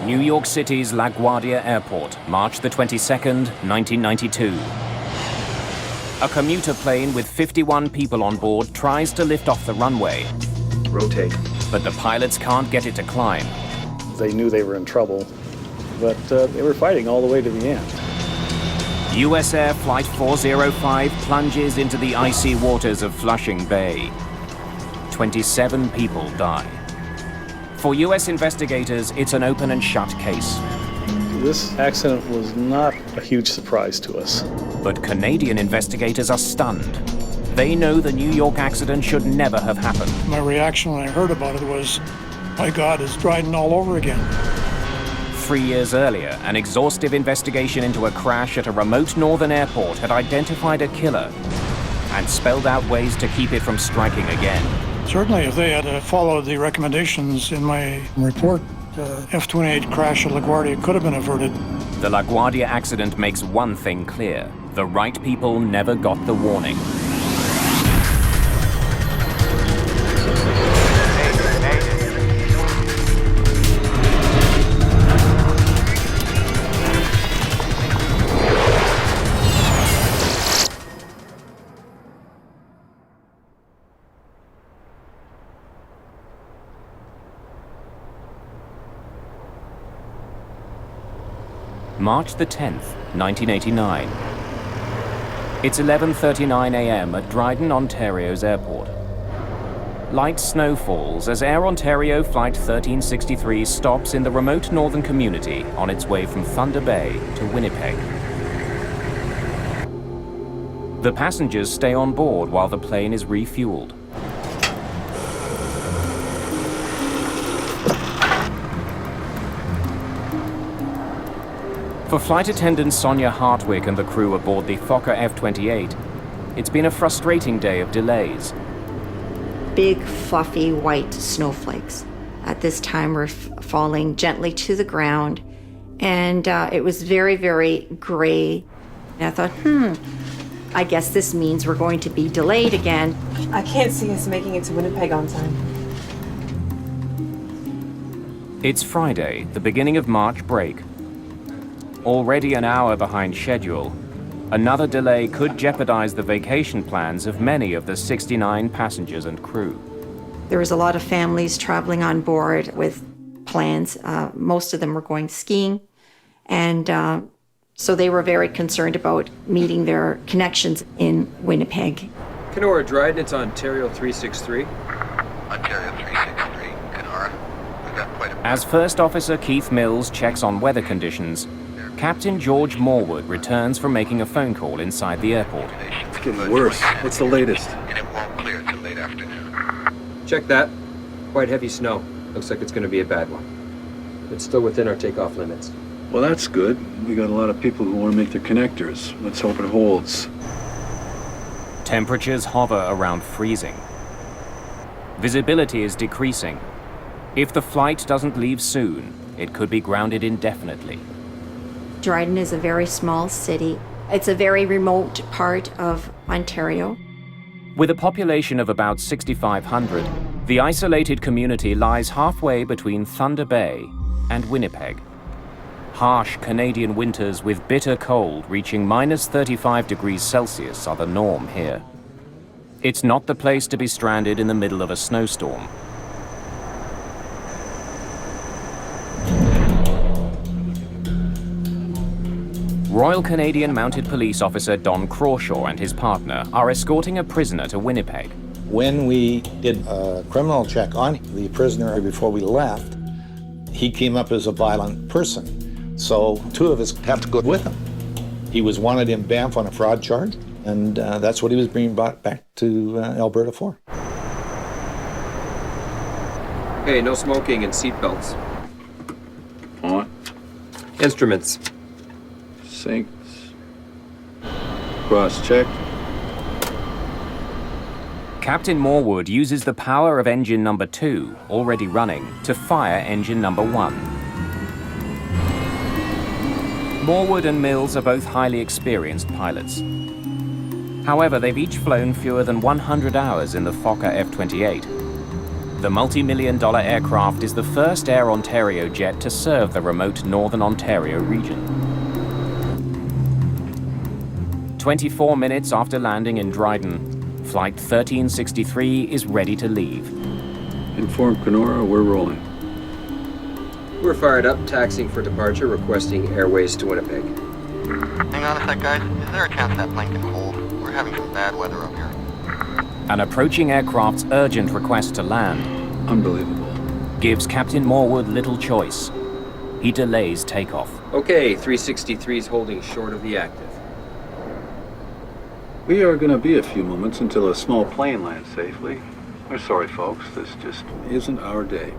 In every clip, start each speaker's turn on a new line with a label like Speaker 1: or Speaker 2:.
Speaker 1: New York City's LaGuardia Airport, March the 22nd, 1992. A commuter plane with 51 people on board tries to lift off the runway.
Speaker 2: Rotate.
Speaker 1: But the pilots can't get it to climb.
Speaker 3: They knew they were in trouble, but they were fighting all the way to the end.
Speaker 1: USAir Flight 405 plunges into the icy waters of Flushing Bay. 27 people die. For US investigators, it's an open and shut case.
Speaker 3: This accident was not a huge surprise to us.
Speaker 1: But Canadian investigators are stunned. They know the New York accident should never have happened.
Speaker 4: My reaction when I heard about it was, my God, it's Dryden all over again.
Speaker 1: 3 years earlier, an exhaustive investigation into a crash at a remote northern airport had identified a killer and spelled out ways to keep it from striking again.
Speaker 4: Certainly, if they had followed the recommendations in my report, the F-28 crash at LaGuardia could have been averted.
Speaker 1: The LaGuardia accident makes one thing clear. The right people never got the warning. March the 10th, 1989. It's 11:39 a.m. at Dryden, Ontario's airport. Light snow falls as Air Ontario Flight 1363 stops in the remote northern community on its way from Thunder Bay to Winnipeg. The passengers stay on board while the plane is refueled. For flight attendant Sonia Hartwick and the crew aboard the Fokker F-28, it's been a frustrating day of delays.
Speaker 5: Big, fluffy, white snowflakes at this time were falling gently to the ground, and it was very, very gray. And I thought, I guess this means we're going to be delayed again.
Speaker 6: I can't see us making it to Winnipeg on time.
Speaker 1: It's Friday, the beginning of March break. Already an hour behind schedule, another delay could jeopardize the vacation plans of many of the 69 passengers and crew.
Speaker 5: There was a lot of families traveling on board with plans. Most of them were going skiing, and so they were very concerned about meeting their connections in Winnipeg.
Speaker 2: Kenora Dryden, it's Ontario 363.
Speaker 7: Ontario 363, Kenora. We've got quite a...
Speaker 1: As First Officer Keith Mills checks on weather conditions, Captain George Morwood returns from making a phone call inside the airport.
Speaker 2: It's getting worse. What's the latest?
Speaker 7: And it won't clear till late afternoon.
Speaker 2: Check that. Quite heavy snow. Looks like it's going to be a bad one. It's still within our takeoff limits.
Speaker 8: Well, that's good. We got a lot of people who want to make their connectors. Let's hope it holds.
Speaker 1: Temperatures hover around freezing. Visibility is decreasing. If the flight doesn't leave soon, it could be grounded indefinitely.
Speaker 5: Dryden is a very small city. It's a very remote part of Ontario.
Speaker 1: With a population of about 6,500, the isolated community lies halfway between Thunder Bay and Winnipeg. Harsh Canadian winters with bitter cold reaching -35 degrees Celsius are the norm here. It's not the place to be stranded in the middle of a snowstorm. Royal Canadian Mounted Police Officer Don Crawshaw and his partner are escorting a prisoner to Winnipeg.
Speaker 9: When we did a criminal check on the prisoner before we left, he came up as a violent person. So 2 of us have to go with him. He was wanted in Banff on a fraud charge, and that's what he was being brought back to Alberta for.
Speaker 2: Hey, no smoking and seatbelts.
Speaker 8: On.
Speaker 2: Instruments.
Speaker 8: Sinks. Cross-check.
Speaker 1: Captain Morwood uses the power of engine number 2, already running, to fire engine number 1. Morwood and Mills are both highly experienced pilots. However, they've each flown fewer than 100 hours in the Fokker F-28. The multi-million-dollar aircraft is the first Air Ontario jet to serve the remote Northern Ontario region. 24 minutes after landing in Dryden, Flight 1363 is ready to leave.
Speaker 8: Inform Kenora, we're rolling.
Speaker 2: We're fired up, taxiing for departure, requesting airways to Winnipeg.
Speaker 7: Hang on a sec, guys. Is there a chance that plane can hold? We're having some bad weather up here.
Speaker 1: An approaching aircraft's urgent request to land
Speaker 8: Unbelievable.
Speaker 1: gives Captain Morwood little choice. He delays takeoff.
Speaker 2: Okay, 363 is holding short of the active.
Speaker 8: We are going to be a few moments until a small plane lands safely. We're sorry, folks. This just isn't our day.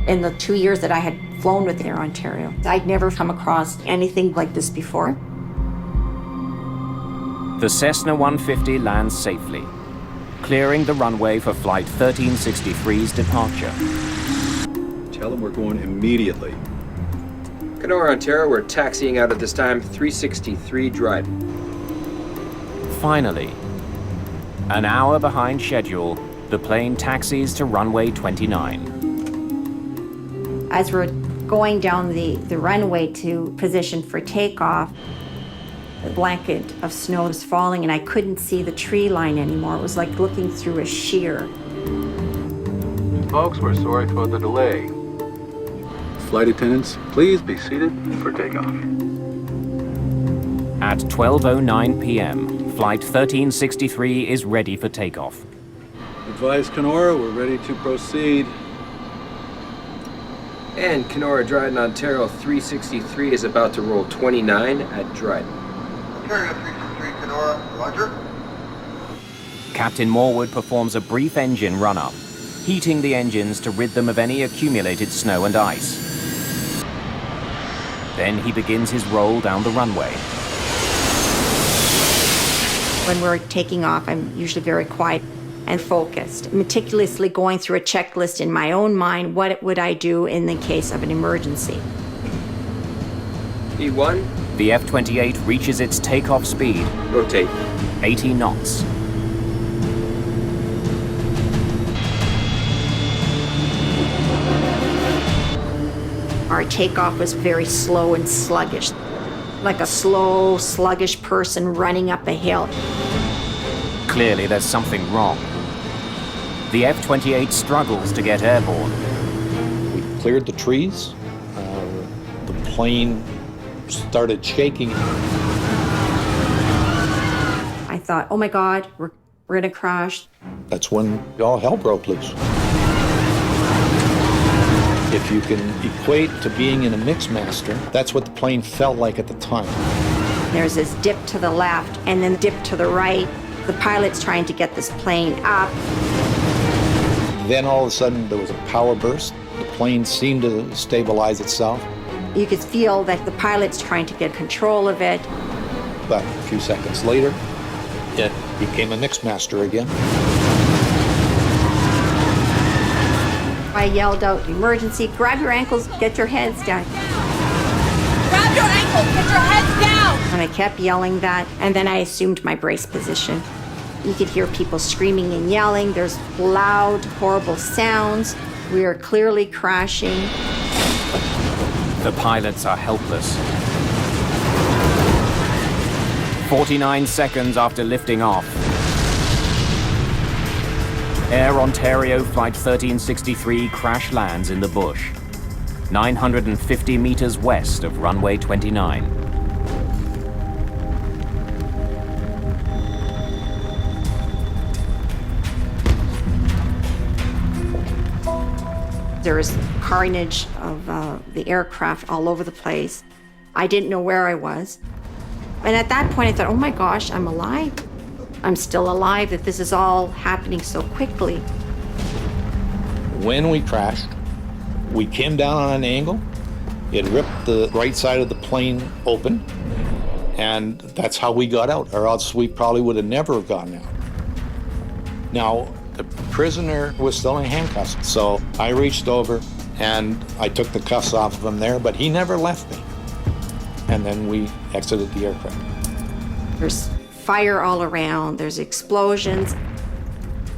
Speaker 5: In the 2 years that I had flown with Air Ontario, I'd never come across anything like this before.
Speaker 1: The Cessna 150 lands safely, clearing the runway for Flight 1363's departure.
Speaker 8: Tell them we're going immediately.
Speaker 2: Kenora, Ontario, we're taxiing out at this time, 363 Dryden.
Speaker 1: Finally, an hour behind schedule, the plane taxis to runway 29.
Speaker 5: As we're going down the runway to position for takeoff, a blanket of snow was falling and I couldn't see the tree line anymore. It was like looking through a sheer.
Speaker 8: Folks, we're sorry for the delay. Flight attendants, please be seated for takeoff.
Speaker 1: At 12:09 p.m., Flight 1363 is ready for takeoff.
Speaker 8: Advise Kenora, we're ready to proceed.
Speaker 2: And Kenora, Dryden, Ontario, 363 is about to roll 29 at Dryden.
Speaker 7: Ontario 363, Kenora, roger.
Speaker 1: Captain Morwood performs a brief engine run-up, heating the engines to rid them of any accumulated snow and ice. Then he begins his roll down the runway.
Speaker 5: When we're taking off, I'm usually very quiet and focused, meticulously going through a checklist in my own mind. What would I do in the case of an emergency?
Speaker 2: E1,
Speaker 1: The F-28 reaches its takeoff speed,
Speaker 2: rotate.
Speaker 1: 80 knots.
Speaker 5: Our takeoff was very slow and sluggish, like a slow, sluggish person running up a hill.
Speaker 1: Clearly there's something wrong. The F-28 struggles to get airborne.
Speaker 9: We cleared the trees. The plane started shaking.
Speaker 5: I thought, oh my God, we're gonna crash.
Speaker 9: That's when all hell broke loose. If you can equate to being in a Mixmaster, that's what the plane felt like at the time.
Speaker 5: There's this dip to the left and then dip to the right. The pilot's trying to get this plane up.
Speaker 9: Then all of a sudden there was a power burst. The plane seemed to stabilize itself,
Speaker 5: You could feel that the pilot's trying to get control of it.
Speaker 9: but a few seconds later, it became a Mixmaster again.
Speaker 5: I yelled out, emergency, grab your ankles, get your heads down.
Speaker 6: Grab your ankles, get your heads down!
Speaker 5: And I kept yelling that, and then I assumed my brace position. You could hear people screaming and yelling. There's loud, horrible sounds. We are clearly crashing.
Speaker 1: The pilots are helpless. 49 seconds after lifting off, Air Ontario Flight 1363 crash lands in the bush, 950 meters west of runway 29.
Speaker 5: There was carnage of the aircraft all over the place. I didn't know where I was. And at that point I thought, oh my gosh, I'm alive. I'm still alive, that this is all happening so quickly.
Speaker 9: When we crashed, we came down on an angle. It ripped the right side of the plane open, and that's how we got out, or else we probably would have never gotten out. Now, the prisoner was still in handcuffs, so I reached over and I took the cuffs off of him there, but he never left me. And then we exited the aircraft.
Speaker 5: There's fire all around, there's explosions.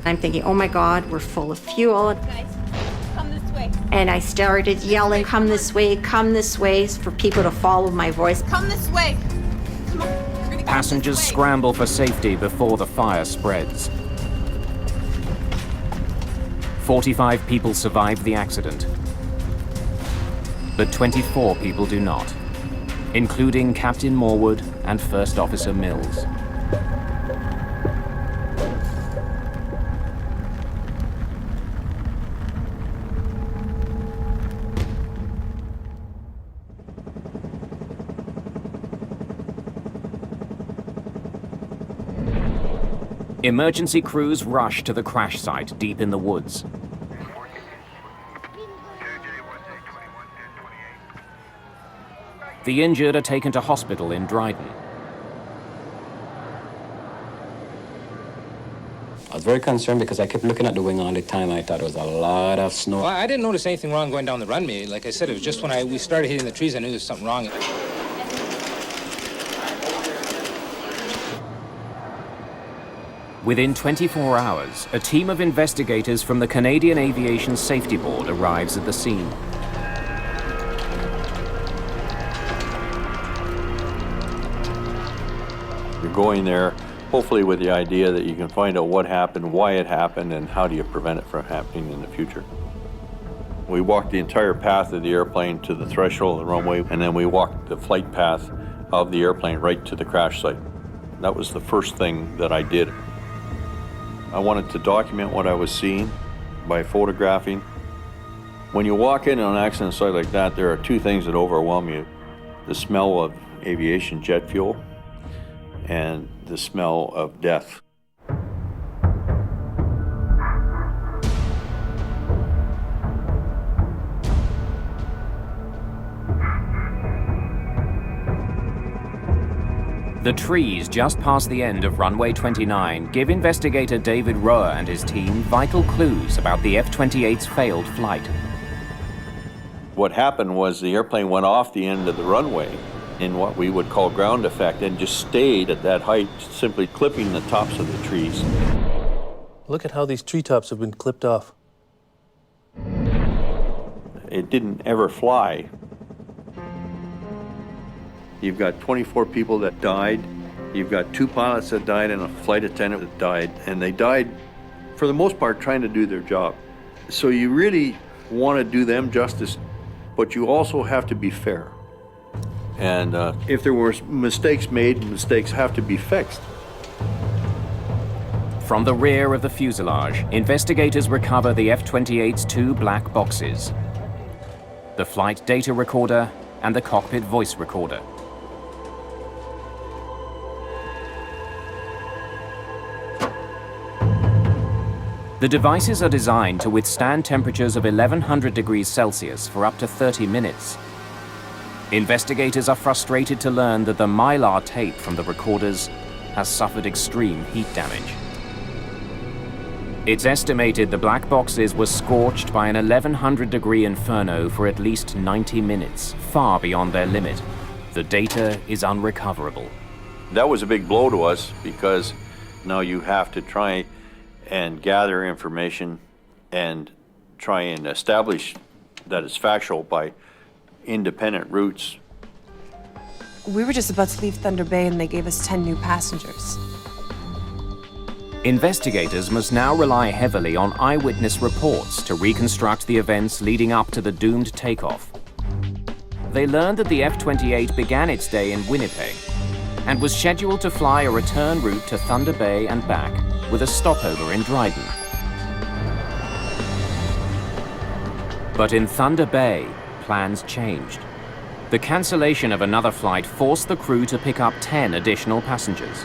Speaker 5: I'm thinking, oh my God, we're full of fuel.
Speaker 6: Guys, come this way.
Speaker 5: And I started yelling, come this way, for people to follow my voice.
Speaker 6: Come this way. Come on. We're gonna go
Speaker 1: Passengers
Speaker 6: this way.
Speaker 1: scramble for safety before the fire spreads. 45 people survive the accident, but 24 people do not, including Captain Morwood and First Officer Mills. Emergency crews rush to the crash site deep in the woods. The injured are taken to hospital in Dryden.
Speaker 10: I was very concerned because I kept looking at the wing all the time. I thought there was a lot of snow.
Speaker 11: Well, I didn't notice anything wrong going down the runway. Like I said, it was just when we started hitting the trees, I knew there was something wrong.
Speaker 1: Within 24 hours, a team of investigators from the Canadian Aviation Safety Board arrives at the scene.
Speaker 8: You're going there, hopefully with the idea that you can find out what happened, why it happened, and how do you prevent it from happening in the future. We walked the entire path of the airplane to the threshold of the runway, and then we walked the flight path of the airplane right to the crash site. That was the first thing that I did. I wanted to document what I was seeing by photographing. When you walk in on an accident site like that, there are two things that overwhelm you. The smell of aviation jet fuel and the smell of death.
Speaker 1: The trees just past the end of runway 29 give investigator David Roer and his team vital clues about the F-28's failed flight.
Speaker 8: What happened was the airplane went off the end of the runway in what we would call ground effect and just stayed at that height, simply clipping the tops of the trees.
Speaker 12: Look at how these treetops have been clipped off.
Speaker 8: It didn't ever fly. You've got 24 people that died. You've got 2 pilots that died and a flight attendant that died. And they died, for the most part, trying to do their job. So you really want to do them justice, but you also have to be fair. And if there were mistakes made, mistakes have to be fixed.
Speaker 1: From the rear of the fuselage, investigators recover the F-28's 2 black boxes, the flight data recorder and the cockpit voice recorder. The devices are designed to withstand temperatures of 1100 degrees Celsius for up to 30 minutes. Investigators are frustrated to learn that the mylar tape from the recorders has suffered extreme heat damage. It's estimated the black boxes were scorched by an 1100-degree inferno for at least 90 minutes, far beyond their limit. The data is unrecoverable.
Speaker 8: That was a big blow to us because now you have to try and gather information and try and establish that it's factual by independent routes.
Speaker 13: We were just about to leave Thunder Bay and they gave us 10 new passengers.
Speaker 1: Investigators must now rely heavily on eyewitness reports to reconstruct the events leading up to the doomed takeoff. They learned that the F-28 began its day in Winnipeg and was scheduled to fly a return route to Thunder Bay and back with a stopover in Dryden. But in Thunder Bay, plans changed. The cancellation of another flight forced the crew to pick up 10 additional passengers.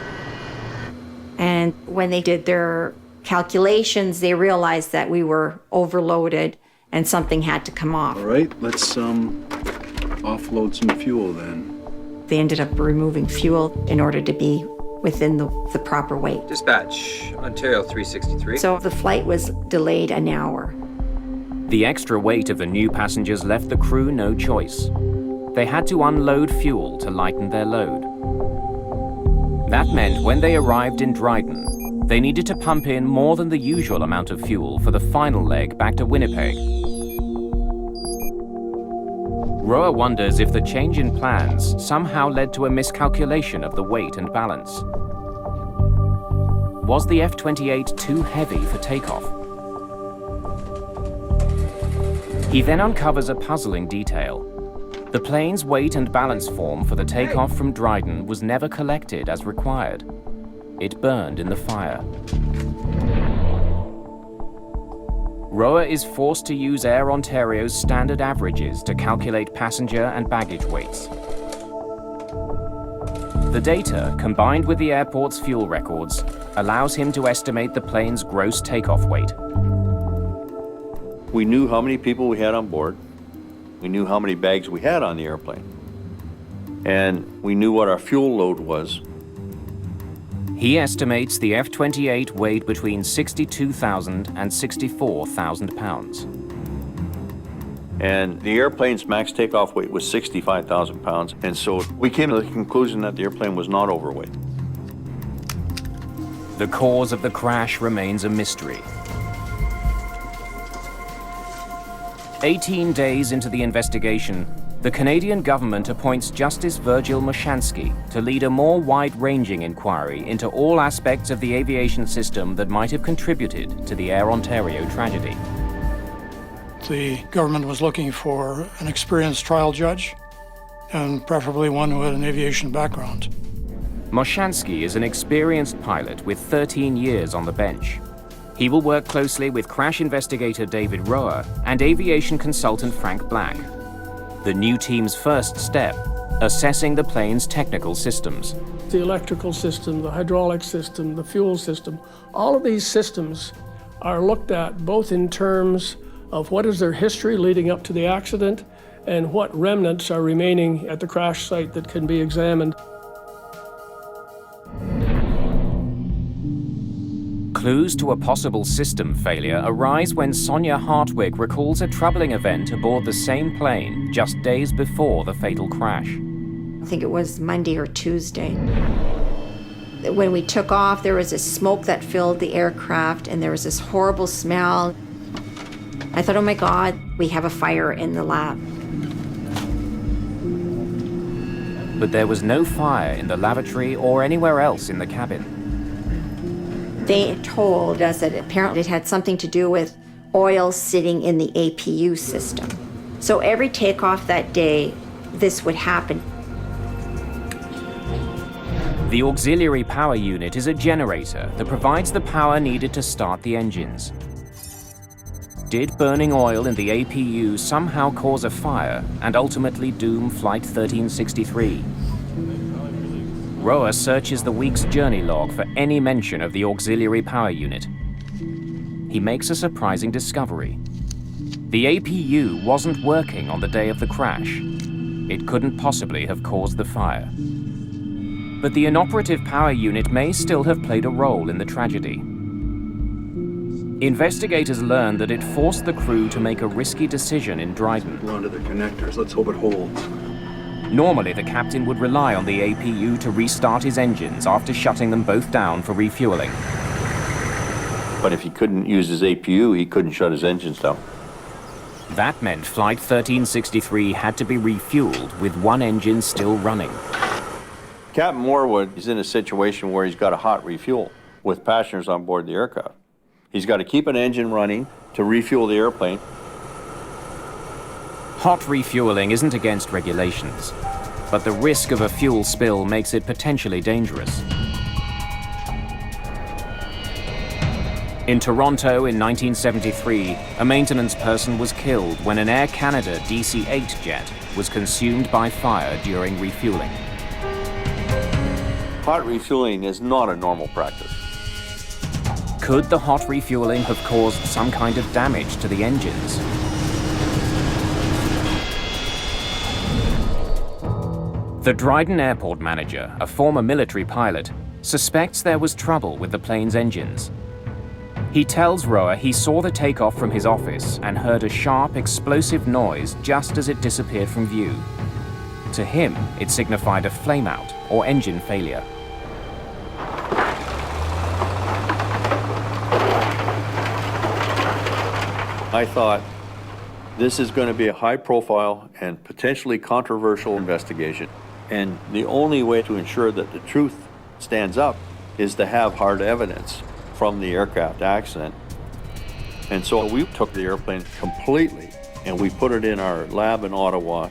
Speaker 5: And when they did their calculations, they realized that we were overloaded and something had to come off.
Speaker 8: All right, let's offload some fuel then.
Speaker 5: They ended up removing fuel in order to be within the proper weight.
Speaker 2: Dispatch, Ontario 363.
Speaker 5: So the flight was delayed an hour.
Speaker 1: The extra weight of the new passengers left the crew no choice. They had to unload fuel to lighten their load. That meant when they arrived in Dryden, They needed to pump in more than the usual amount of fuel for the final leg back to Winnipeg. Roa wonders if the change in plans somehow led to a miscalculation of the weight and balance. Was the F-28 too heavy for takeoff? He then uncovers a puzzling detail. The plane's weight and balance form for the takeoff from Dryden was never collected as required. It burned in the fire. Roa is forced to use Air Ontario's standard averages to calculate passenger and baggage weights. The data, combined with the airport's fuel records, allows him to estimate the plane's gross takeoff weight.
Speaker 8: We knew how many people we had on board. We knew how many bags we had on the airplane. And we knew what our fuel load was.
Speaker 1: He estimates the F-28 weighed between 62,000 and 64,000 pounds.
Speaker 8: And the airplane's max takeoff weight was 65,000 pounds. And so we came to the conclusion that the airplane was not overweight.
Speaker 1: The cause of the crash remains a mystery. 18 days into the investigation, the Canadian government appoints Justice Virgil Moshansky to lead a more wide-ranging inquiry into all aspects of the aviation system that might have contributed to the Air Ontario tragedy.
Speaker 4: The government was looking for an experienced trial judge, and preferably one who had an aviation background.
Speaker 1: Moshansky is an experienced pilot with 13 years on the bench. He will work closely with crash investigator David Roa and aviation consultant Frank Black. The new team's first step, assessing the plane's technical systems.
Speaker 14: The electrical system, the hydraulic system, the fuel system, all of these systems are looked at both in terms of what is their history leading up to the accident and what remnants are remaining at the crash site that can be examined.
Speaker 1: Clues to a possible system failure arise when Sonia Hartwig recalls a troubling event aboard the same plane just days before the fatal crash.
Speaker 5: I think it was Monday or Tuesday. When we took off, there was this smoke that filled the aircraft, and there was this horrible smell. I thought, oh my God, we have a fire in the lab.
Speaker 1: But there was no fire in the lavatory or anywhere else in the cabin.
Speaker 5: They told us that apparently it had something to do with oil sitting in the APU system. So every takeoff that day, this would happen.
Speaker 1: The auxiliary power unit is a generator that provides the power needed to start the engines. Did burning oil in the APU somehow cause a fire and ultimately doom Flight 1363? Roa searches the week's journey log for any mention of the auxiliary power unit. He makes a surprising discovery. The APU wasn't working on the day of the crash. It couldn't possibly have caused the fire. But the inoperative power unit may still have played a role in the tragedy. Investigators learned that it forced the crew to make a risky decision in Dryden.
Speaker 15: We're onto the connectors. Let's hope it holds.
Speaker 1: Normally, the captain would rely on the APU to restart his engines after shutting them both down for refueling.
Speaker 8: But if he couldn't use his APU, he couldn't shut his engines down.
Speaker 1: That meant Flight 1363 had to be refueled with one engine still running.
Speaker 8: Captain Morwood is in a situation where he's got to hot refuel with passengers on board the aircraft. He's got to keep an engine running to refuel the airplane.
Speaker 1: Hot refueling isn't against regulations, but the risk of a fuel spill makes it potentially dangerous. In Toronto in 1973, a maintenance person was killed when an Air Canada DC-8 jet was consumed by fire during refueling.
Speaker 8: Hot refueling is not a normal practice.
Speaker 1: Could the hot refueling have caused some kind of damage to the engines? The Dryden Airport manager, a former military pilot, suspects there was trouble with the plane's engines. He tells Roa he saw the takeoff from his office and heard a sharp, explosive noise just as it disappeared from view. To him, it signified a flameout or engine failure.
Speaker 8: I thought, this is going to be a high-profile and potentially controversial investigation. And the only way to ensure that the truth stands up is to have hard evidence from the aircraft accident. And so we took the airplane completely and we put it in our lab in Ottawa.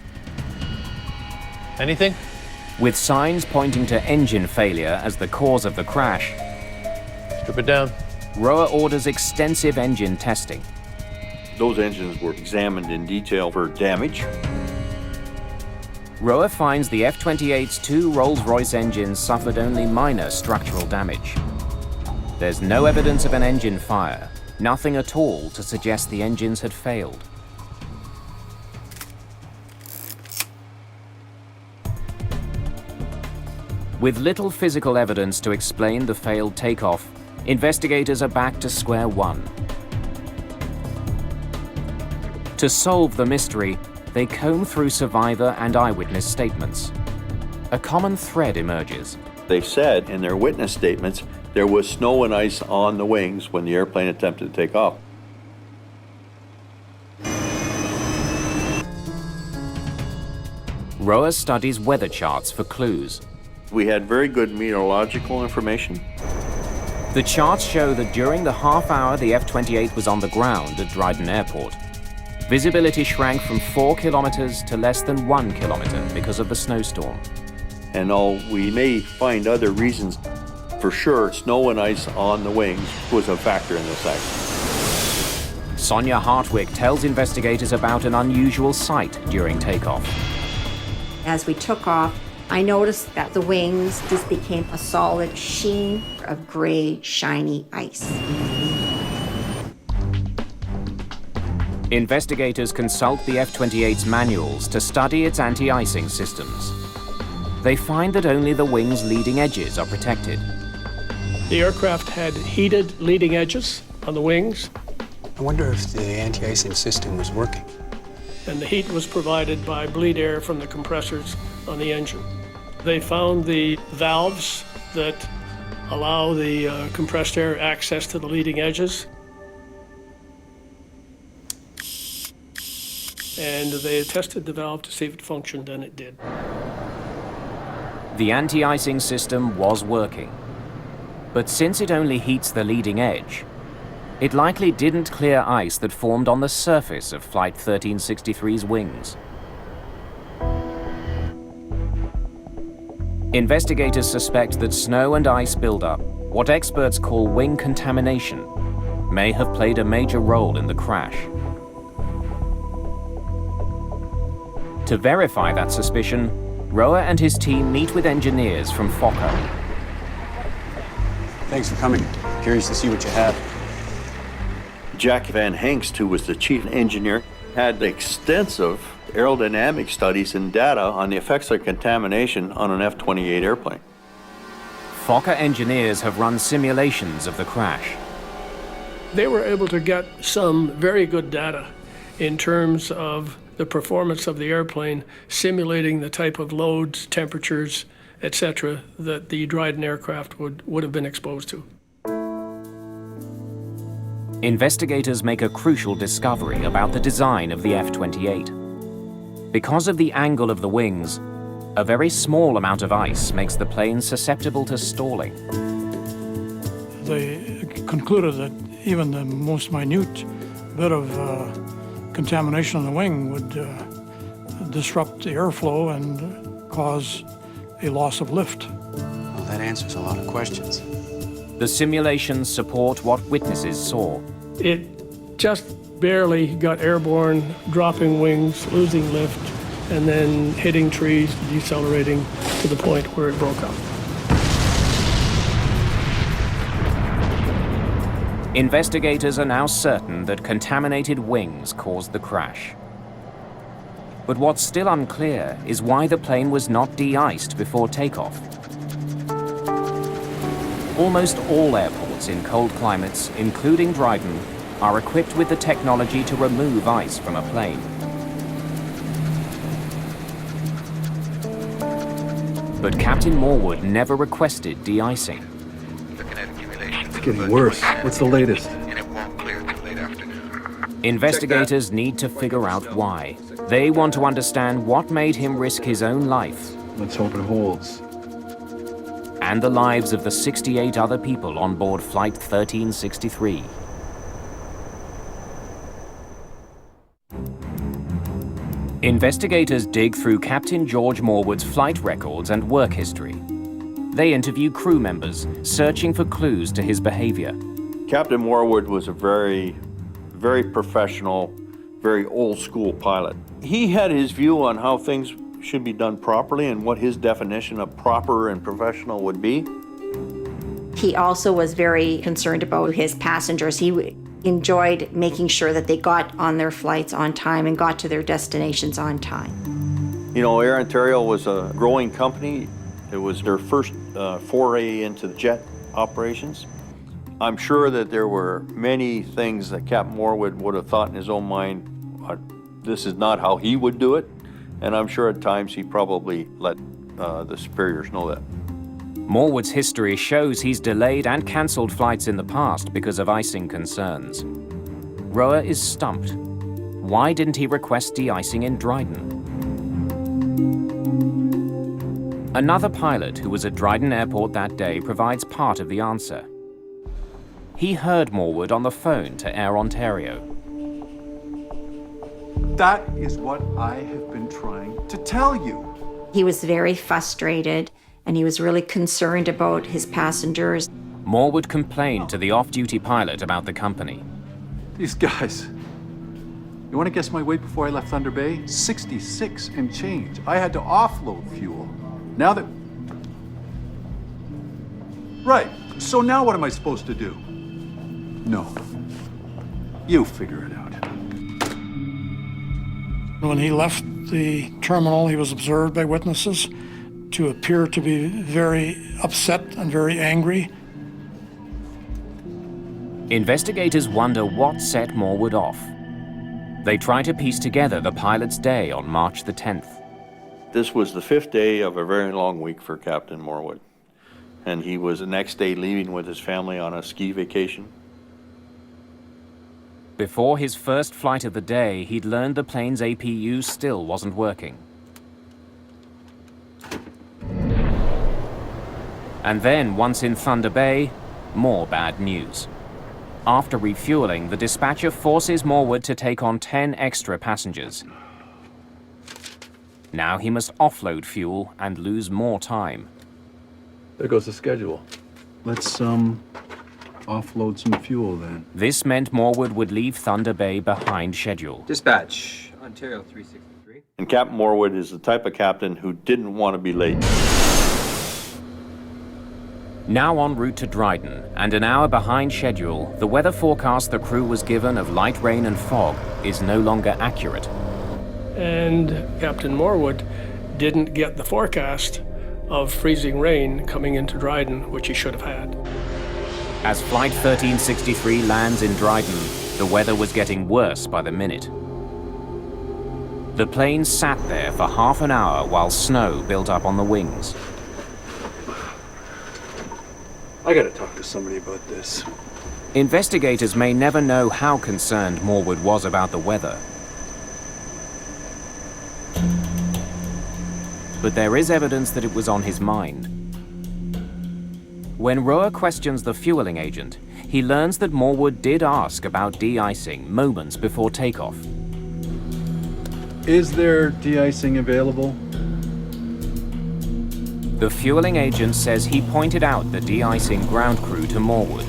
Speaker 12: Anything?
Speaker 1: With signs pointing to engine failure as the cause of the crash,
Speaker 12: strip it down.
Speaker 1: Roa orders extensive engine testing.
Speaker 8: Those engines were examined in detail for damage.
Speaker 1: Roa finds the F-28's 2 Rolls-Royce engines suffered only minor structural damage. There's no evidence of an engine fire, nothing at all to suggest the engines had failed. With little physical evidence to explain the failed takeoff, investigators are back to square one. To solve the mystery, they comb through survivor and eyewitness statements. A common thread emerges.
Speaker 8: They said in their witness statements there was snow and ice on the wings when the airplane attempted to take off.
Speaker 1: Roa studies weather charts for clues.
Speaker 8: We had very good meteorological information.
Speaker 1: The charts show that during the half hour the F-28 was on the ground at Dryden Airport, visibility shrank from 4 kilometers to less than 1 kilometer because of the snowstorm.
Speaker 8: And though we may find other reasons, for sure, snow and ice on the wings was a factor in this accident.
Speaker 1: Sonia Hartwig tells investigators about an unusual sight during takeoff.
Speaker 5: As we took off, I noticed that the wings just became a solid sheen of gray, shiny ice.
Speaker 1: Investigators consult the F-28's manuals to study its anti-icing systems. They find that only the wing's leading edges are protected.
Speaker 14: The aircraft had heated leading edges on the wings.
Speaker 16: I wonder if the anti-icing system was working.
Speaker 14: And the heat was provided by bleed air from the compressors on the engine. They found the valves that allow the compressed air access to the leading edges. And they tested the valve to see if it functioned, and it did.
Speaker 1: The anti-icing system was working. But since it only heats the leading edge, it likely didn't clear ice that formed on the surface of Flight 1363's wings. Investigators suspect that snow and ice buildup, what experts call wing contamination, may have played a major role in the crash. To verify that suspicion, Roa and his team meet with engineers from Fokker.
Speaker 16: Thanks for coming. Curious to see what you have.
Speaker 8: Jack Van Hengst, who was the chief engineer, had extensive aerodynamic studies and data on the effects of contamination on an F-28 airplane.
Speaker 1: Fokker engineers have run simulations of the crash.
Speaker 14: They were able to get some very good data in terms of the performance of the airplane, simulating the type of loads, temperatures, etc., that the Dryden aircraft would have been exposed to.
Speaker 1: Investigators make a crucial discovery about the design of the F-28. Because of the angle of the wings, a very small amount of ice makes the plane susceptible to stalling.
Speaker 4: They concluded that even the most minute bit of contamination on the wing would disrupt the airflow and cause a loss of lift.
Speaker 16: Well, that answers a lot of questions.
Speaker 1: The simulations support what witnesses saw.
Speaker 14: It just barely got airborne, dropping wings, losing lift, and then hitting trees, decelerating to the point where it broke up.
Speaker 1: Investigators are now certain that contaminated wings caused the crash. But what's still unclear is why the plane was not de-iced before takeoff. Almost all airports in cold climates, including Dryden, are equipped with the technology to remove ice from a plane. But Captain Morwood never requested de-icing.
Speaker 15: It's getting worse. What's the latest?
Speaker 7: And it won't clear till late afternoon.
Speaker 1: Investigators need to figure out why. They want to understand what made him risk his own life.
Speaker 15: Let's hope it holds.
Speaker 1: And the lives of the 68 other people on board Flight 1363. Investigators dig through Captain George Morwood's flight records and work history. They interview crew members, searching for clues to his behavior.
Speaker 8: Captain Morwood was a very professional, very old-school pilot. He had his view on how things should be done properly and what his definition of proper and professional would be.
Speaker 5: He also was very concerned about his passengers. He enjoyed making sure that they got on their flights on time and got to their destinations on time.
Speaker 8: You know, Air Ontario was a growing company. It was their first foray into the jet operations. I'm sure that there were many things that Captain Morwood would have thought in his own mind, this is not how he would do it. And I'm sure at times he probably let the superiors know that.
Speaker 1: Morwood's history shows he's delayed and cancelled flights in the past because of icing concerns. Roa is stumped. Why didn't he request de-icing in Dryden? Another pilot who was at Dryden Airport that day provides part of the answer. He heard Morwood on the phone to Air Ontario.
Speaker 15: That is what I have been trying to tell you.
Speaker 5: He was very frustrated, and he was really concerned about his passengers.
Speaker 1: Morwood complained to the off-duty pilot about the company.
Speaker 15: These guys. You want to guess my weight before I left Thunder Bay? 66 and change. I had to offload fuel. Now that... Right. So now what am I supposed to do? No. You figure it out.
Speaker 4: When he left the terminal, he was observed by witnesses to appear to be very upset and very angry.
Speaker 1: Investigators wonder what set Morwood off. They try to piece together the pilot's day on March the 10th.
Speaker 8: This was the 5th day of a very long week for Captain Morwood. And he was the next day leaving with his family on a ski vacation.
Speaker 1: Before his first flight of the day, he'd learned the plane's APU still wasn't working. And then, once in Thunder Bay, more bad news. After refueling, the dispatcher forces Morwood to take on 10 extra passengers. Now he must offload fuel and lose more time.
Speaker 15: There goes the schedule. Let's, offload some fuel then.
Speaker 1: This meant Morwood would leave Thunder Bay behind schedule.
Speaker 2: Dispatch, Ontario 363.
Speaker 8: And Captain Morwood is the type of captain who didn't want to be late.
Speaker 1: Now en route to Dryden, and an hour behind schedule, the weather forecast the crew was given of light rain and fog is no longer accurate.
Speaker 14: And Captain Morwood didn't get the forecast of freezing rain coming into Dryden, which he should have had.
Speaker 1: As Flight 1363 lands in Dryden, the weather was getting worse by the minute. The plane sat there for half an hour while snow built up on the wings.
Speaker 15: I gotta talk to somebody about this.
Speaker 1: Investigators may never know how concerned Morwood was about the weather. But there is evidence that it was on his mind. When Roa questions the fueling agent, he learns that Morwood did ask about de-icing moments before takeoff.
Speaker 15: Is there de-icing available?
Speaker 1: The fueling agent says he pointed out the de-icing ground crew to Morwood.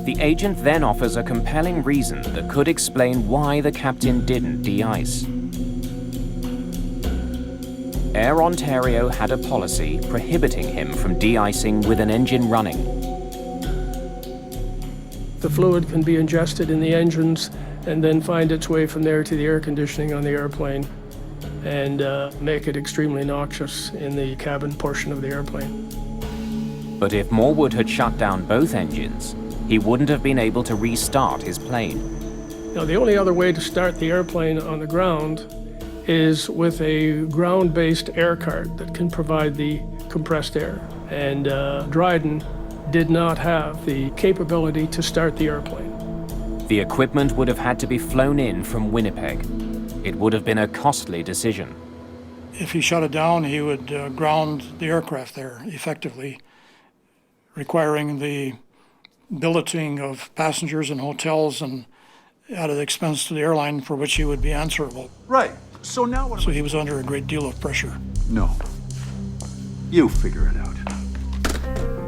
Speaker 1: The agent then offers a compelling reason that could explain why the captain didn't de-ice. Air Ontario had a policy prohibiting him from de-icing with an engine running.
Speaker 14: The fluid can be ingested in the engines and then find its way from there to the air conditioning on the airplane and make it extremely noxious in the cabin portion of the airplane.
Speaker 1: But if Morwood had shut down both engines, he wouldn't have been able to restart his plane.
Speaker 14: Now, the only other way to start the airplane on the ground is with a ground-based air cart that can provide the compressed air. And Dryden did not have the capability to start the airplane.
Speaker 1: The equipment would have had to be flown in from Winnipeg. It would have been a costly decision.
Speaker 4: If he shut it down, he would ground the aircraft there effectively, requiring the billeting of passengers in hotels and at an expense to the airline for which he would be answerable.
Speaker 15: Right. So now what?
Speaker 4: So he was under a great deal of pressure.
Speaker 15: No. You figure it out.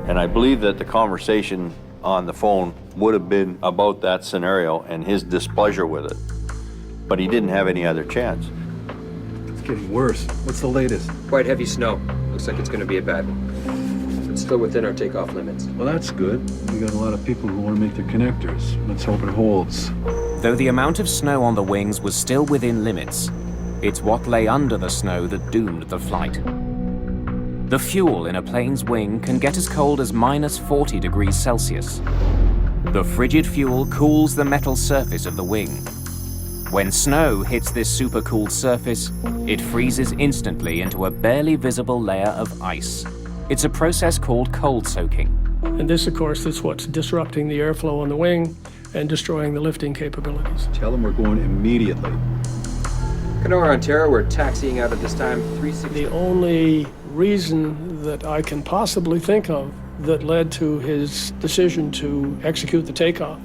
Speaker 8: And I believe that the conversation on the phone would have been about that scenario and his displeasure with it. But he didn't have any other chance.
Speaker 15: It's getting worse. What's the latest?
Speaker 2: Quite heavy snow. Looks like it's going to be a bad one. It's still within our takeoff limits.
Speaker 15: Well, that's good. We got a lot of people who want to make their connectors. Let's hope it holds.
Speaker 1: Though the amount of snow on the wings was still within limits, it's what lay under the snow that doomed the flight. The fuel in a plane's wing can get as cold as minus 40 degrees Celsius. The frigid fuel cools the metal surface of the wing. When snow hits this supercooled surface, it freezes instantly into a barely visible layer of ice. It's a process called cold soaking.
Speaker 14: And this, of course, is what's disrupting the airflow on the wing and destroying the lifting capabilities.
Speaker 15: Tell them we're going immediately.
Speaker 2: Kenora, Ontario, we're taxiing out at this time 360.
Speaker 14: The only reason that I can possibly think of that led to his decision to execute the takeoff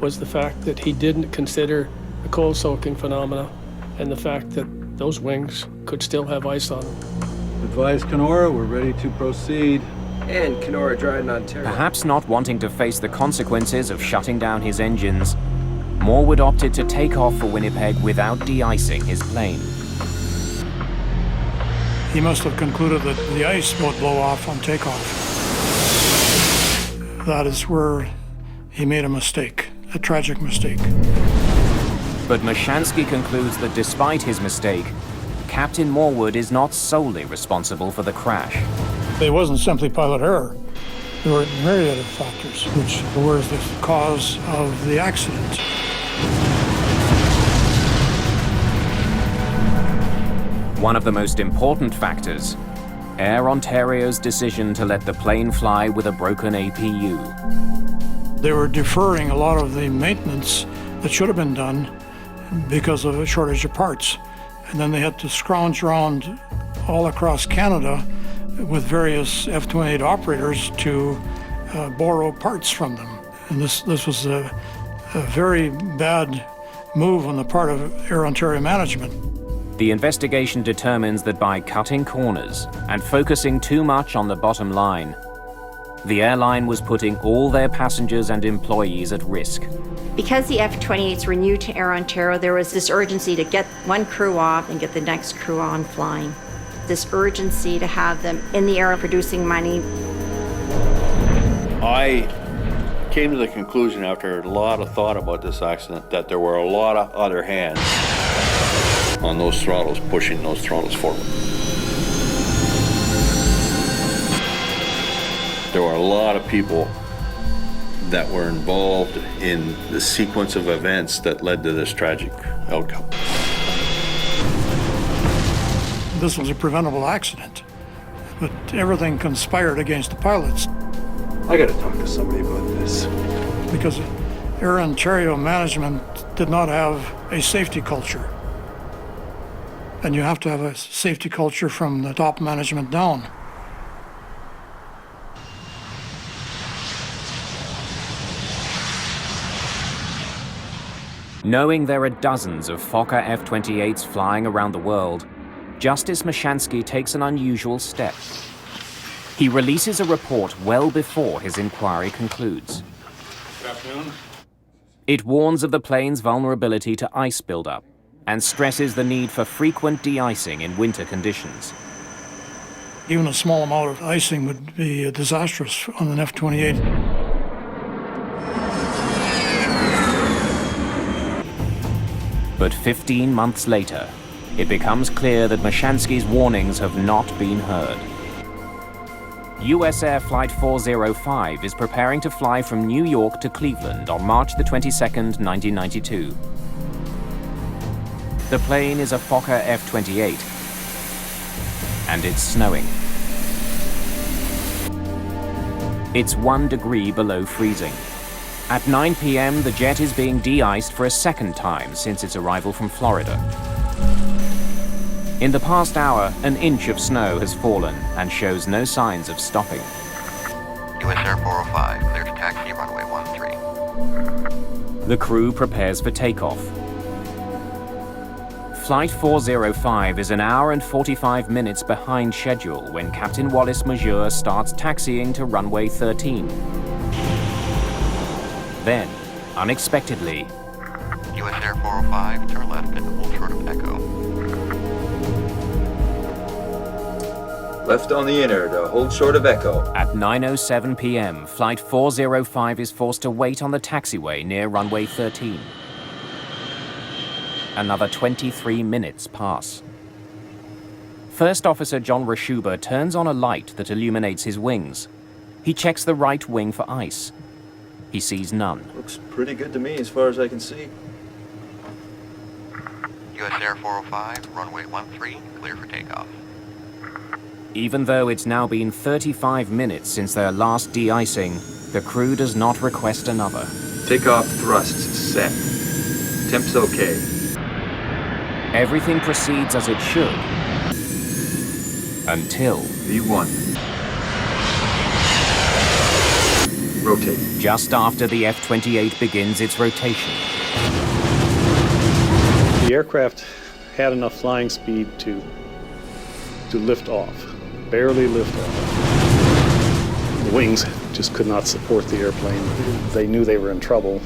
Speaker 14: was the fact that he didn't consider the cold soaking phenomena and the fact that those wings could still have ice on them.
Speaker 15: Advise Kenora, we're ready to proceed.
Speaker 2: And Kenora Dryden, Ontario.
Speaker 1: Perhaps not wanting to face the consequences of shutting down his engines, Morwood opted to take off for Winnipeg without de-icing his plane.
Speaker 4: He must have concluded that the ice would blow off on takeoff. That is where he made a mistake, a tragic mistake.
Speaker 1: But Mashansky concludes that despite his mistake, Captain Morwood is not solely responsible for the crash.
Speaker 4: It wasn't simply pilot error. There were myriad of factors which were the cause of the accident.
Speaker 1: One of the most important factors, Air Ontario's decision to let the plane fly with a broken APU.
Speaker 4: They were deferring a lot of the maintenance that should have been done because of a shortage of parts. And then they had to scrounge around all across Canada with various F-28 operators to borrow parts from them. And this was a very bad move on the part of Air Ontario management.
Speaker 1: The investigation determines that by cutting corners and focusing too much on the bottom line, the airline was putting all their passengers and employees at risk.
Speaker 5: Because the F-28s were new to Air Ontario, there was this urgency to get one crew off and get the next crew on flying. This urgency to have them in the air producing money.
Speaker 8: I came to the conclusion after a lot of thought about this accident that there were a lot of other hands on those throttles, pushing those throttles forward. There were a lot of people that were involved in the sequence of events that led to this tragic outcome.
Speaker 4: This was a preventable accident, but everything conspired against the pilots.
Speaker 15: I gotta talk to somebody about this.
Speaker 4: Because Air Ontario management did not have a safety culture. And you have to have a safety culture from the top management down.
Speaker 1: Knowing there are dozens of Fokker F-28s flying around the world, Justice Mashansky takes an unusual step. He releases a report well before his inquiry concludes.
Speaker 17: Good afternoon.
Speaker 1: It warns of the plane's vulnerability to ice buildup and stresses the need for frequent de-icing in winter conditions.
Speaker 4: Even a small amount of icing would be disastrous on an F-28.
Speaker 1: But 15 months later, it becomes clear that Mashansky's warnings have not been heard. USAir Flight 405 is preparing to fly from New York to Cleveland on March the 22nd, 1992. The plane is a Fokker F-28, and it's snowing. It's 1 degree below freezing. At 9 p.m., the jet is being de-iced for a second time since its arrival from Florida. In the past hour, an inch of snow has fallen and shows no signs of stopping.
Speaker 7: USAir 405, clear to taxi runway 13.
Speaker 1: The crew prepares for takeoff. Flight 405 is an hour and 45 minutes behind schedule when Captain Wallace Majeur starts taxiing to runway 13. Then, unexpectedly,
Speaker 7: USAir 405, turn left into hold short of Echo.
Speaker 2: Left on the inner to hold short of Echo.
Speaker 1: At 9:07 p.m., Flight 405 is forced to wait on the taxiway near runway 13. Another 23 minutes pass. First Officer John Rashuba turns on a light that illuminates his wings. He checks the right wing for ice. He sees none.
Speaker 17: Looks pretty good to me as far as I can see.
Speaker 7: USAir 405, runway 13, clear for takeoff.
Speaker 1: Even though it's now been 35 minutes since their last de-icing, the crew does not request another.
Speaker 2: Takeoff thrusts set. Temps okay.
Speaker 1: Everything proceeds as it should. Until...
Speaker 2: V1. Rotate.
Speaker 1: Just after the F-28 begins its rotation.
Speaker 3: The aircraft had enough flying speed to lift off, barely lift off. The wings just could not support the airplane. They knew they were in trouble.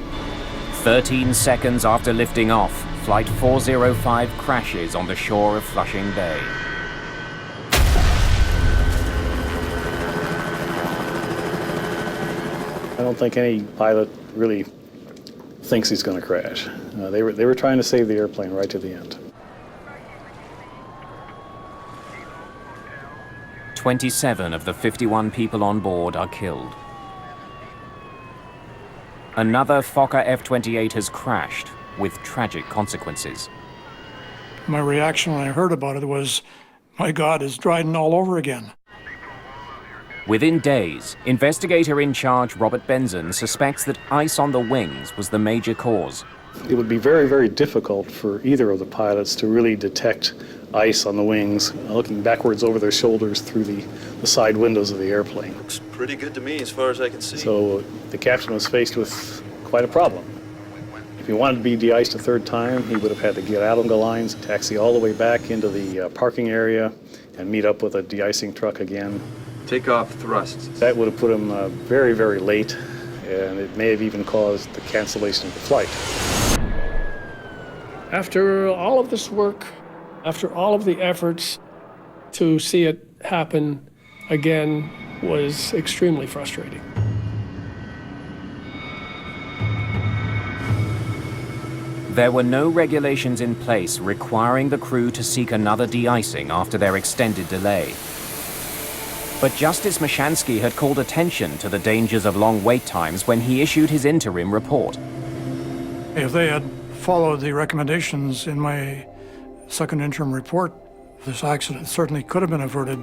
Speaker 1: 13 seconds after lifting off, Flight 405 crashes on the shore of Flushing Bay.
Speaker 3: I don't think any pilot really thinks he's going to crash. They were trying to save the airplane right to the end.
Speaker 1: 27 of the 51 people on board are killed. Another Fokker F-28 has crashed, with tragic consequences.
Speaker 4: My reaction when I heard about it was, my God, it's Dryden all over again.
Speaker 1: Within days, investigator in charge Robert Benson suspects that ice on the wings was the major cause.
Speaker 3: It would be very, very difficult for either of the pilots to really detect ice on the wings, looking backwards over their shoulders through the side windows of the airplane.
Speaker 17: Looks pretty good to me as far as I can see.
Speaker 3: So the captain was faced with quite a problem. If he wanted to be de-iced a third time, he would have had to get out on the lines, taxi all the way back into the parking area, and meet up with a de-icing truck again.
Speaker 2: Takeoff thrusts.
Speaker 3: That would have put him very, very late, and it may have even caused the cancellation of the flight.
Speaker 14: After all of this work, after all of the efforts, to see it happen again was extremely frustrating.
Speaker 1: There were no regulations in place requiring the crew to seek another de-icing after their extended delay. But Justice Mashansky had called attention to the dangers of long wait times when he issued his interim report.
Speaker 4: If they had followed the recommendations in my second interim report, this accident certainly could have been averted.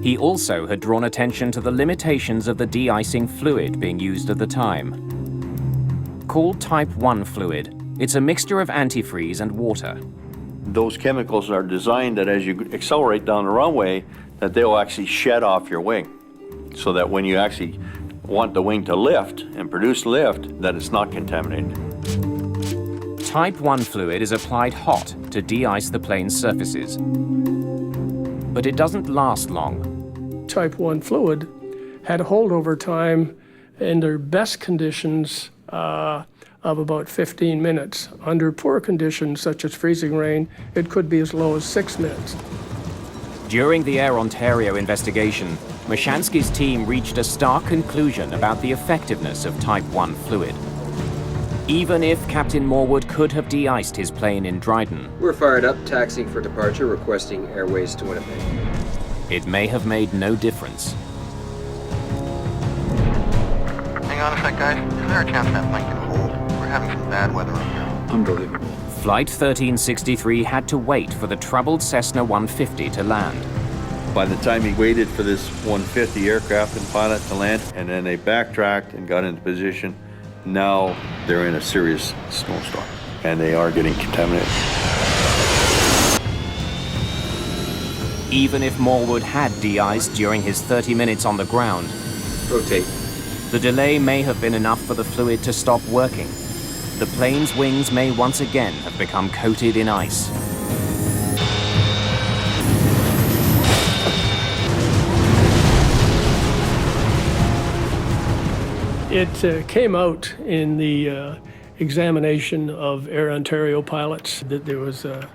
Speaker 1: He also had drawn attention to the limitations of the de-icing fluid being used at the time. Called Type 1 fluid, it's a mixture of antifreeze and water.
Speaker 8: Those chemicals are designed that as you accelerate down the runway, that they'll actually shed off your wing, so that when you actually want the wing to lift and produce lift, that it's not contaminated.
Speaker 1: Type 1 fluid is applied hot to de-ice the plane's surfaces. But it doesn't last long.
Speaker 14: Type 1 fluid had a holdover time in their best conditions of about 15 minutes. Under poor conditions, such as freezing rain, it could be as low as 6 minutes.
Speaker 1: During the Air Ontario investigation, Mashansky's team reached a stark conclusion about the effectiveness of Type 1 fluid. Even if Captain Morwood could have de-iced his plane in Dryden,
Speaker 2: We're fired up, taxiing for departure, requesting airways to Winnipeg.
Speaker 1: it may have made no difference.
Speaker 7: Hang on a sec, guys. Is there a chance that plane can hold? We're having some bad weather up here.
Speaker 15: Unbelievable.
Speaker 1: Flight 1363 had to wait for the troubled Cessna 150 to land.
Speaker 8: By the time he waited for this 150 aircraft and pilot to land, and then they backtracked and got into position, now they're in a serious snowstorm, and they are getting contaminated.
Speaker 1: Even if Morwood had de-iced during his 30 minutes on the ground,
Speaker 2: Rotate.
Speaker 1: the delay may have been enough for the fluid to stop working. The plane's wings may once again have become coated in ice.
Speaker 14: It came out in the examination of Air Ontario pilots that there was a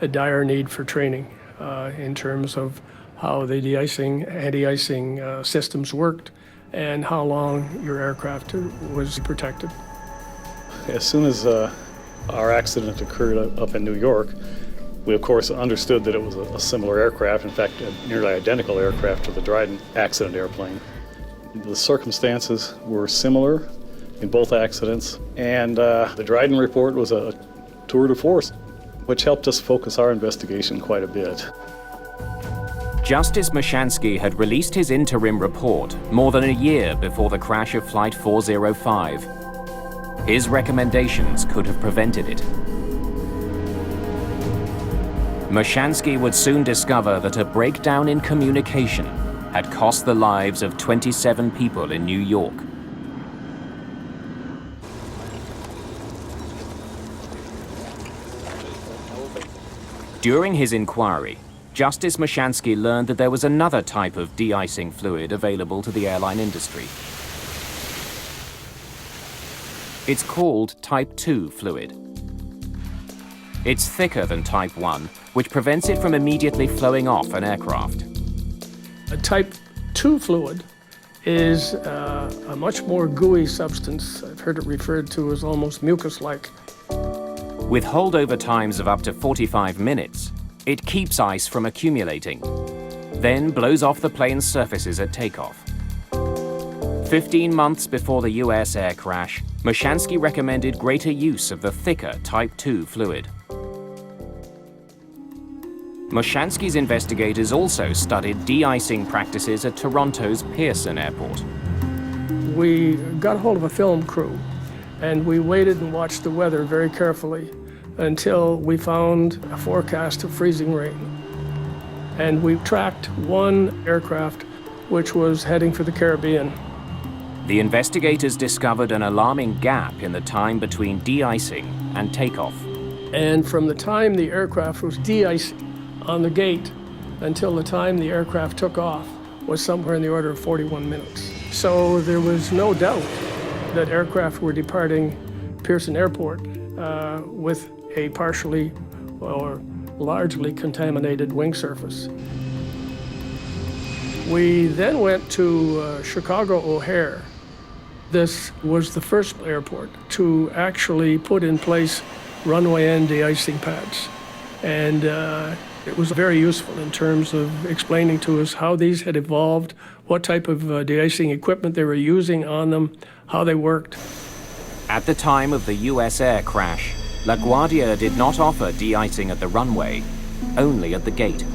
Speaker 14: dire need for training in terms of how the de-icing, anti-icing systems worked and how long your aircraft was protected.
Speaker 3: As soon as our accident occurred up in New York, we of course understood that it was a similar aircraft, in fact a nearly identical aircraft to the Dryden accident airplane. The circumstances were similar in both accidents, and the Dryden report was a tour de force, which helped us focus our investigation quite a bit.
Speaker 1: Justice Mashansky had released his interim report more than a year before the crash of Flight 405. His recommendations could have prevented it. Mashansky would soon discover that a breakdown in communication had cost the lives of 27 people in New York. During his inquiry, Justice Mashansky learned that there was another type of de-icing fluid available to the airline industry. It's called Type 2 fluid. It's thicker than Type 1, which prevents it from immediately flowing off an aircraft.
Speaker 14: A Type 2 fluid is a much more gooey substance. I've heard it referred to as almost mucus-like.
Speaker 1: With holdover times of up to 45 minutes, it keeps ice from accumulating, then blows off the plane's surfaces at takeoff. 15 months before the USAir crash, Mashansky recommended greater use of the thicker Type 2 fluid. Mashansky's investigators also studied de-icing practices at Toronto's Pearson Airport.
Speaker 14: We got a hold of a film crew, and we waited and watched the weather very carefully until we found a forecast of freezing rain. And we tracked one aircraft which was heading for the Caribbean.
Speaker 1: The investigators discovered an alarming gap in the time between de-icing and takeoff.
Speaker 14: And from the time the aircraft was de-icing on the gate until the time the aircraft took off was somewhere in the order of 41 minutes. So there was no doubt that aircraft were departing Pearson Airport with a partially or largely contaminated wing surface. We then went to Chicago O'Hare. This was the first airport to actually put in place runway end de-icing pads. And it was very useful in terms of explaining to us how these had evolved, what type of de-icing equipment they were using on them, how they worked.
Speaker 1: At the time of the USAir crash, LaGuardia did not offer de-icing at the runway, only at the gate.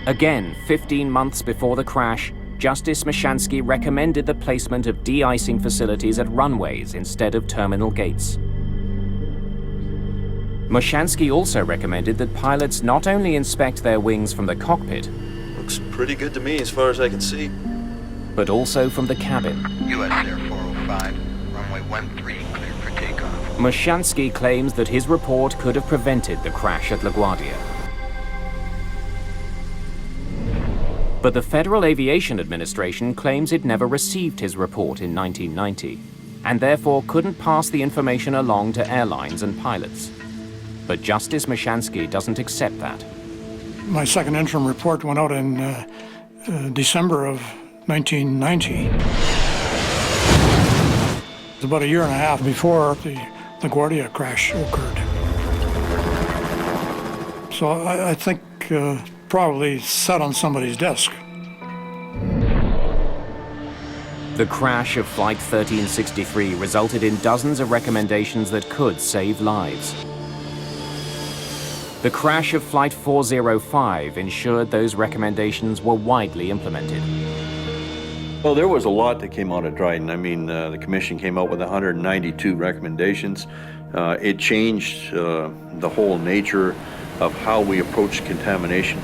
Speaker 1: Again, 15 months before the crash, Justice Mashansky recommended the placement of de-icing facilities at runways instead of terminal gates. Mashansky also recommended that pilots not only inspect their wings from the cockpit,
Speaker 17: Looks pretty good to me as far as I can see.
Speaker 1: but also from the cabin.
Speaker 7: USAir 405, runway 13, cleared for takeoff.
Speaker 1: Mashansky claims that his report could have prevented the crash at LaGuardia. But the Federal Aviation Administration claims it never received his report in 1990, and therefore couldn't pass the information along to airlines and pilots. But Justice Mashansky doesn't accept that.
Speaker 4: My second interim report went out in December of 1990. It was about a year and a half before the LaGuardia crash occurred. So I think probably sat on somebody's desk.
Speaker 1: The crash of Flight 1363 resulted in dozens of recommendations that could save lives. The crash of Flight 405 ensured those recommendations were widely implemented.
Speaker 8: Well, there was a lot that came out of Dryden. I mean, the commission came out with 192 recommendations. It changed the whole nature of how we approach contamination.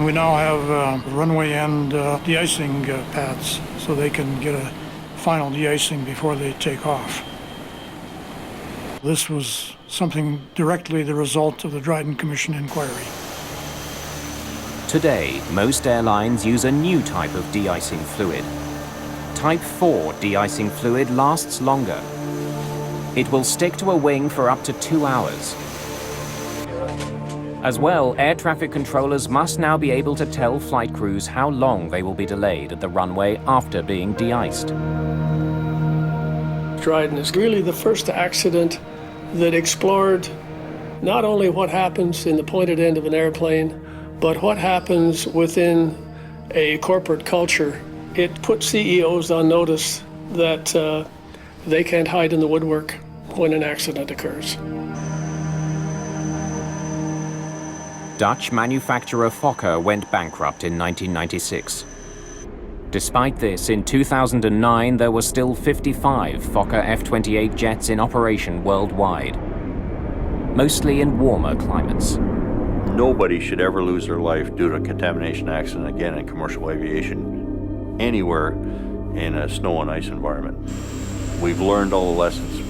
Speaker 4: We now have runway end de-icing pads so they can get a final de-icing before they take off. This was something directly the result of the Dryden Commission inquiry.
Speaker 1: Today, most airlines use a new type of de-icing fluid. Type 4 de-icing fluid lasts longer. It will stick to a wing for up to 2 hours. As well, air traffic controllers must now be able to tell flight crews how long they will be delayed at the runway after being de-iced.
Speaker 14: Dryden is really the first accident that explored not only what happens in the pointed end of an airplane, but what happens within a corporate culture. It put CEOs on notice that they can't hide in the woodwork when an accident occurs.
Speaker 1: Dutch manufacturer Fokker went bankrupt in 1996. Despite this, in 2009 there were still 55 Fokker F-28 jets in operation worldwide, mostly in warmer climates.
Speaker 8: Nobody should ever lose their life due to a contamination accident again in commercial aviation, anywhere in a snow and ice environment. We've learned all the lessons